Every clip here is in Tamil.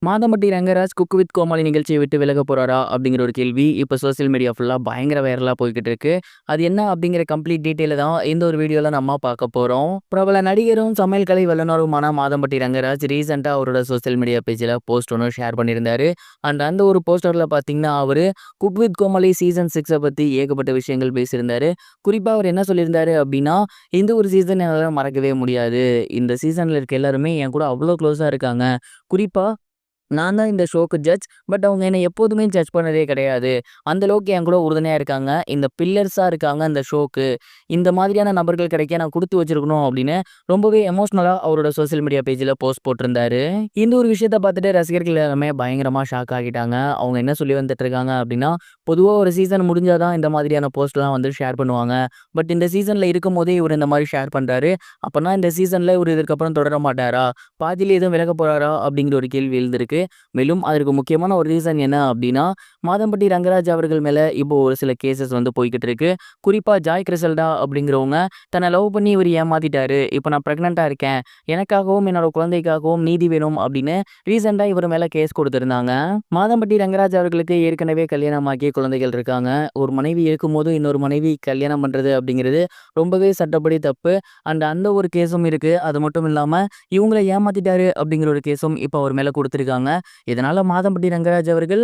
மாதம்பட்டி ரங்கராஜ் குக் வித் கோமாளி நிகழ்ச்சியை விட்டு விலக போறாரா அப்படிங்கிற ஒரு கேள்வி இப்போ சோசியல் மீடியா ஃபுல்லாக பயங்கர வைரலாக போய்கிட்டு இருக்கு. அது என்ன அப்படிங்கிற கம்ப்ளீட் டீட்டெயில தான் இந்த ஒரு வீடியோவில் நம்ம பார்க்க போகிறோம். பிரபல நடிகரும் சமையல் கலை வல்லுநருமான மாதம்பட்டி ரங்கராஜ் ரீசெண்டாக அவரோட சோசியல் மீடியா பேஜில் போஸ்ட் ஒன்று ஷேர் பண்ணியிருந்தாரு. அந்த ஒரு போஸ்டரில் பார்த்தீங்கன்னா hour cook with Comali season 6 பற்றி ஏகப்பட்ட விஷயங்கள் பேசியிருந்தாரு. குறிப்பாக அவர் என்ன சொல்லியிருந்தாரு அப்படின்னா, இந்த ஒரு சீசன் என்னால் மறக்கவே முடியாது. இந்த சீசனில் இருக்க எல்லாருமே என் கூட அவ்வளோ க்ளோஸாக இருக்காங்க. குறிப்பாக நான் தான் இந்த ஷோக்கு ஜட்ஜ். பட் அவங்க என்னை எப்போதுமே ஜட்ஜ் பண்ணதே கிடையாது. அந்த அளவுக்கு என் கூட உறுதுணையா இருக்காங்க. இந்த பில்லர்ஸா இருக்காங்க அந்த ஷோக்கு. இந்த மாதிரியான நபர்கள் கிடைக்க நான் குடுத்து வச்சிருக்கணும் அப்படின்னு ரொம்பவே எமோஷனலா அவரோட சோசியல் மீடியா பேஜ்ல போஸ்ட் போட்டிருந்தாரு. இந்த ஒரு விஷயத்த பார்த்துட்டு ரசிகர்கள் எல்லாருமே பயங்கரமா ஷாக் ஆகிட்டாங்க. அவங்க என்ன சொல்லி வந்துட்டு இருக்காங்க அப்படின்னா, பொதுவா ஒரு சீசன் முடிஞ்சாதான் இந்த மாதிரியான போஸ்ட்லாம் வந்து ஷேர் பண்ணுவாங்க. பட் இந்த சீசன்ல இருக்கும்போதே இவர் இந்த மாதிரி ஷேர் பண்றாரு. அப்பனா இந்த சீசன்ல இவர் இதுக்கப்புறம் தொடர மாட்டாரா? பாதியில எதுவும் விலக போறாரா? அப்படிங்கிற ஒரு கேள்வி எழுந்திருக்கு. மேலும் அதற்கு முக்கியமான ஒரு ரீசன் என்ன அப்படின்னா, மாதம்பட்டி ரங்கராஜ் அவர்கள் மேல இப்போ ஒரு சில கேசஸ் வந்து போய்கிட்டு இருக்கு. குறிப்பா ஜாய் கிறிசல்டா அப்படிங்கிறவங்க தன்னை லவ் பண்ணி இவர் ஏமாத்திட்டாரு. இப்போ நான் பிரெக்னெண்டா இருக்கேன். எனக்காகவும் என்னோட குழந்தைக்காகவும் நீதி வேணும் அப்படின்னு ரீசெண்டா இவர் மேல கேஸ் கொடுத்திருந்தாங்க. மாதம்பட்டி ரங்கராஜ் அவர்களுக்கு ஏற்கனவே கல்யாணமாகி குழந்தைகள் இருக்காங்க. ஒரு மனைவி இருக்கும்போது இன்னொரு மனைவி கல்யாணம் பண்றது அப்படிங்கிறது ரொம்பவே சட்டப்படி தப்பு. அந்த ஒரு கேஸும் இருக்கு. அது மட்டும் இல்லாம இவங்களை ஏமாத்திட்டாரு அப்படிங்கிற ஒரு கேஸும் இப்போ அவர் மேல கொடுத்திருக்காங்க. இதனால மாதம்பட்டி ரங்கராஜ் அவர்கள்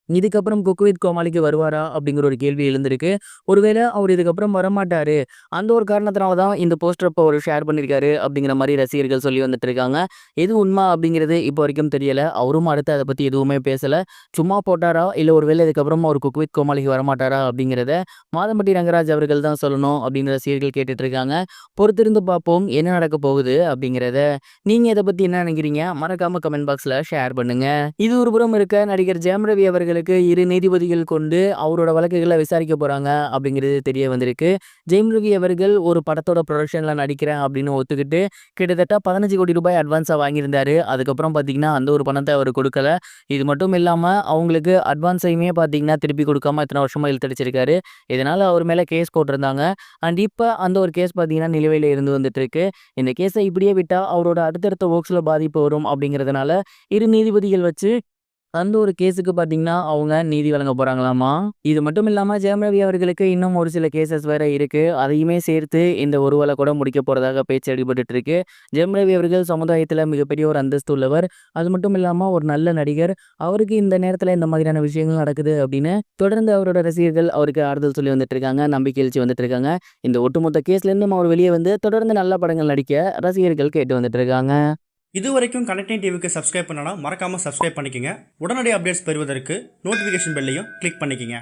இதுக்கப்புறம் குக் வித் கோமாளிக்கு வருவாரா? அப்படிங்கிற ஒரு கேள்வி எழுந்திருக்கு. ஒருவேளை அவர் இதுக்கப்புறம் வரமாட்டாரு. அந்த ஒரு காரணத்தினால தான் இந்த போஸ்டர் இப்போ அவரு ஷேர் பண்ணியிருக்காரு அப்படிங்கிற மாரி ரசிகர்கள் சொல்லி வந்துட்டு இருக்காங்க. எது உண்மை அப்படிங்கிறது இப்போ வரைக்கும் தெரியல. அவரும் அடுத்து அத பத்தி எதுவுமே பேசல. சும்மா போட்டாரா? இல்ல ஒருவேளை இதுக்கப்புறம் அவர் குக் வித் கோமாளிக்கு வரமாட்டாரா? அப்படிங்கிறத மாதம்பட்டி ரங்கராஜ் அவர்கள் தான் சொல்லணும் அப்படின்னு ரசிகர்கள் கேட்டுட்டு இருக்காங்க. பொறுத்திருந்து பார்ப்போம் என்ன நடக்க போகுது அப்படிங்கிறத. நீங்க இத பத்தி என்ன நினைக்கிறீங்க? மறக்காம கமெண்ட் பாக்ஸ்ல ஷேர் பண்ணுங்க. இது ஒரு புறம் இருக்க, நடிகர் ஜெயம் ரவி அவர்களுக்கு 2 நீதிபதிகள் கொண்டு அவரோட வழக்குகளை விசாரிக்க போறாங்க அப்படிங்கிறது தெரிய வந்திருக்கு. ஜெயம் ரவி அவர்கள் ஒரு படத்தோட ப்ரொடக்ஷன்ல நடிக்கிறேன் அப்படின்னு ஒத்துக்கிட்டு கிட்டத்தட்ட 15 கோடி ரூபாய் அட்வான்ஸா வாங்கியிருந்தாரு. அதுக்கப்புறம் பார்த்தீங்கன்னா அந்த ஒரு பணத்தை அவர் கொடுக்கல. இது மட்டும் இல்லாம அவங்களுக்கு அட்வான்ஸையுமே பார்த்தீங்கன்னா திருப்பி கொடுக்காம இத்தனை வருஷமா இழுத்தடிச்சிருக்காரு. இதனால அவர் மேல கேஸ் போட்டிருந்தாங்க. இப்ப அந்த ஒரு கேஸ் பார்த்தீங்கன்னா நிலுவையில இருந்து வந்துட்டு இருக்கு. இந்த கேஸை இப்படியே விட்டா அவரோட அடுத்தடுத்த ஒர்க்ஸ்ல பாதிப்பு வரும் அப்படிங்கிறதுனால 2 நீதிபதிகள் வச்சு அந்த ஒரு கேஸுக்கு பார்த்தீங்கன்னா, அவங்க நீதி வழங்க போறாங்களாமா. இது மட்டும் இல்லாம ஜெயம் ரவி அவர்களுக்கு இன்னும் ஒரு சில கேஸஸ் வேற இருக்கு. அதையுமே சேர்த்து இந்த ஒரு வேள கூட முடிக்க போறதாக பேச்சு அடிபட்டுட்டு இருக்கு. ஜெயம் ரவி அவர்கள் சமுதாயத்தில மிகப்பெரிய ஒரு அந்தஸ்து உள்ளவர். அது மட்டும் இல்லாம ஒரு நல்ல நடிகர். அவருக்கு இந்த நேரத்தில இந்த மாதிரியான விஷயங்கள் நடக்குது அப்படின்னு தொடர்ந்து அவரோட ரசிகர்கள் அவருக்கு ஆறுதல் சொல்லி வந்துட்டு இருக்காங்க. நம்பிக்கை எழுச்சி வந்துட்டு இருக்காங்க. இந்த ஒட்டுமொத்த கேஸ்லேருந்தும் அவர் வெளியே வந்து தொடர்ந்து நல்ல படங்கள் நடிக்க ரசிகர்கள் கேட்டு வந்துட்டு இருக்காங்க. இது வரைக்கும் கனெக்டிங் டிவிக்கு சப்ஸ்கிரைப் பண்ணனா மறக்காமல் சப்ஸ்கிரைப் பண்ணிக்கங்க. உடனடி அப்டேட்ஸ் பெறுவதற்கு நோட்டிஃபிகேஷன் பெல்லையும் கிளிக் பண்ணிக்கங்க.